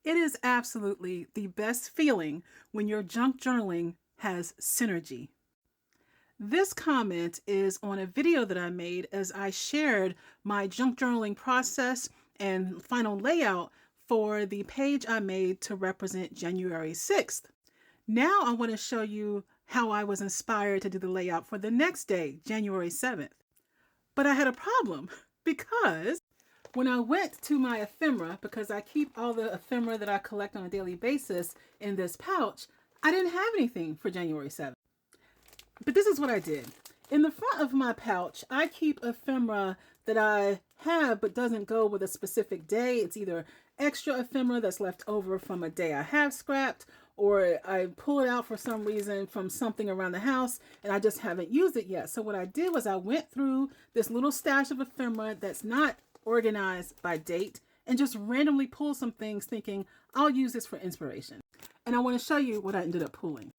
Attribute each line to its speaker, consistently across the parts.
Speaker 1: It is absolutely the best feeling when your junk journaling has synergy. This comment is on a video that I made as I shared my junk journaling process and final layout for the page I made to represent January 6th. Now I want to show you how I was inspired to do the layout for the next day, January 7th. But I had a problem because when I went to my ephemera, because I keep all the ephemera that I collect on a daily basis in this pouch, I didn't have anything for January 7th. But this is what I did. In the front of my pouch, I keep ephemera that I have but doesn't go with a specific day. It's either extra ephemera that's left over from a day I have scrapped, or I pull it out for some reason from something around the house and I just haven't used it yet. So what I did was I went through this little stash of ephemera that's not organized by date and just randomly pulled some things thinking I'll use this for inspiration. And I want to show you what I ended up pulling.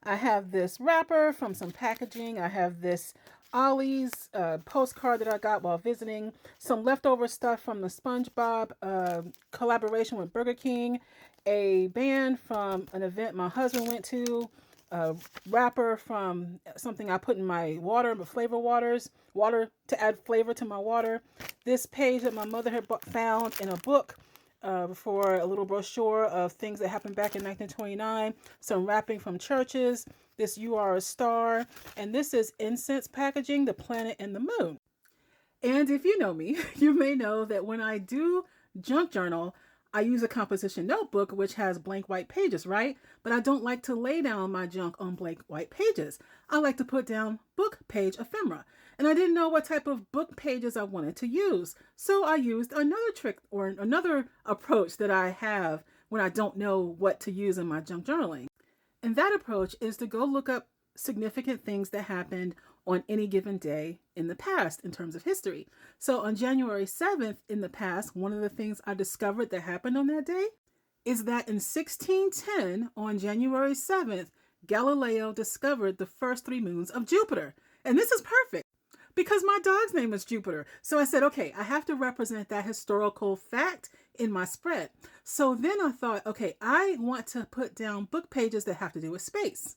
Speaker 1: I have this wrapper from some packaging. I have this Ollie's postcard that I got while visiting. Some leftover stuff from the SpongeBob collaboration with Burger King. A band from an event my husband went to. A wrapper from something I put in my water, my flavor waters. Water to add flavor to my water. This page that my mother had found in a book for a little brochure of things that happened back in 1929, some wrapping from churches, this "You Are a Star," and this is incense packaging, the planet and the moon. And if you know me, you may know that when I do junk journal, I use a composition notebook which has blank white pages, right? But I don't like to lay down my junk on blank white pages. I like to put down book page ephemera. And I didn't know what type of book pages I wanted to use. So I used another trick or another approach that I have when I don't know what to use in my junk journaling. And that approach is to go look up significant things that happened on any given day in the past in terms of history. So on January 7th in the past, one of the things I discovered that happened on that day is that in 1610, on January 7th, Galileo discovered the first three moons of Jupiter. And this is perfect because my dog's name is Jupiter. So I said, okay, I have to represent that historical fact in my spread. So then I thought, okay, I want to put down book pages that have to do with space.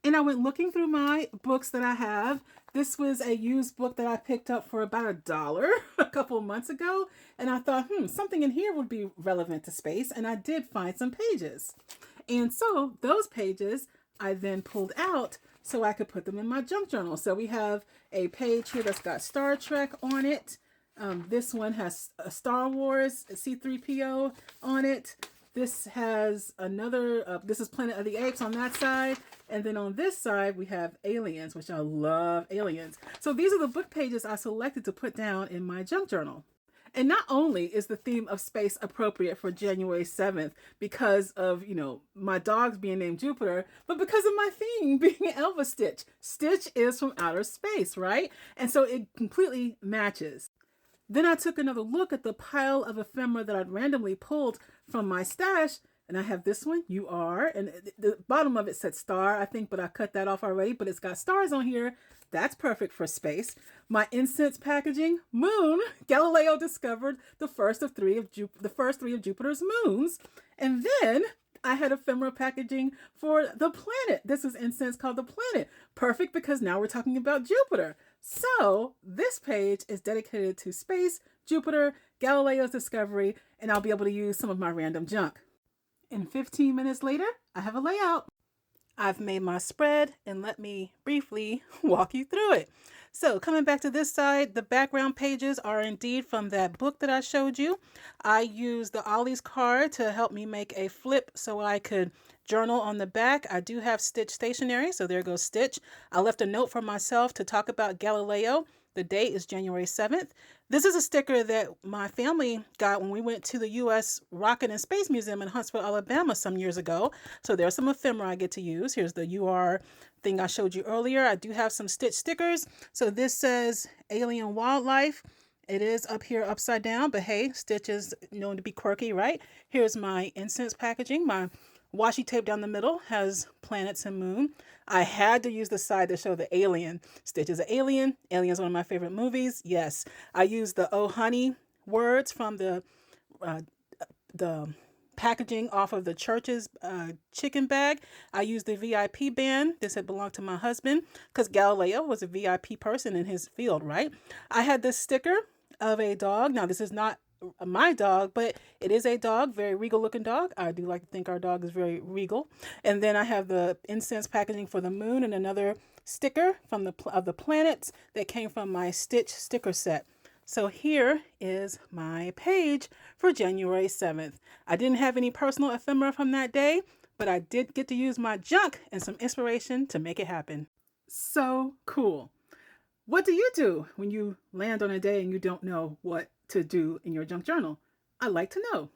Speaker 1: And I went looking through my books that I have. This was a used book that I picked up for about $1 a couple of months ago. And I thought, something in here would be relevant to space. And I did find some pages. And so those pages I then pulled out so I could put them in my junk journal. So we have a page here that's got Star Trek on it. This one has a Star Wars, a C-3PO on it. This has another, this is Planet of the Apes on that side. And then on this side, we have aliens, which I love aliens. So these are the book pages I selected to put down in my junk journal. And not only is the theme of space appropriate for January 7th because of, my dogs being named Jupiter, but because of my theme being Elva Stitch. Stitch is from outer space, right? And so it completely matches. Then I took another look at the pile of ephemera that I'd randomly pulled from my stash. And I have this one, "You Are," and the bottom of it said star, I think, but I cut that off already, but it's got stars on here. That's perfect for space. My incense packaging, moon. Galileo discovered the first three of Jupiter's moons. And then I had ephemera packaging for the planet. This is incense called the planet. Perfect because now we're talking about Jupiter. So this page is dedicated to space, Jupiter, Galileo's discovery, and I'll be able to use some of my random junk. And 15 minutes later, I have a layout. I've made my spread and let me briefly walk you through it. So coming back to this side, the background pages are indeed from that book that I showed you. I used the Ollie's card to help me make a flip so I could journal on the back. I do have Stitch stationery, so there goes Stitch. I left a note for myself to talk about Galileo. The date is January 7th. This is a sticker that my family got when we went to the U.S. Rocket and Space Museum in Huntsville, Alabama some years ago. So there's some ephemera I get to use. Here's the "You Are" thing I showed you earlier. I do have some Stitch stickers. So this says Alien Wildlife. It is up here upside down, but hey, Stitch is known to be quirky, right? Here's my incense packaging. My washi tape down the middle has planets and moon. I had to use the side to show the alien. Stitch is an alien. Alien is one of my favorite movies. Yes. I used the "Oh Honey" words from the packaging off of the church's chicken bag. I used the VIP band. This had belonged to my husband because Galileo was a VIP person in his field, right? I had this sticker of a dog. Now, this is not my dog, but it is a dog, very regal looking dog. I do like to think our dog is very regal. And then I have the incense packaging for the moon and another sticker from the planets that came from my Stitch sticker set. So here is my page for January 7th. I didn't have any personal ephemera from that day, but I did get to use my junk and some inspiration to make it happen. So cool. What do you do when you land on a day and you don't know what to do in your junk journal? I'd like to know.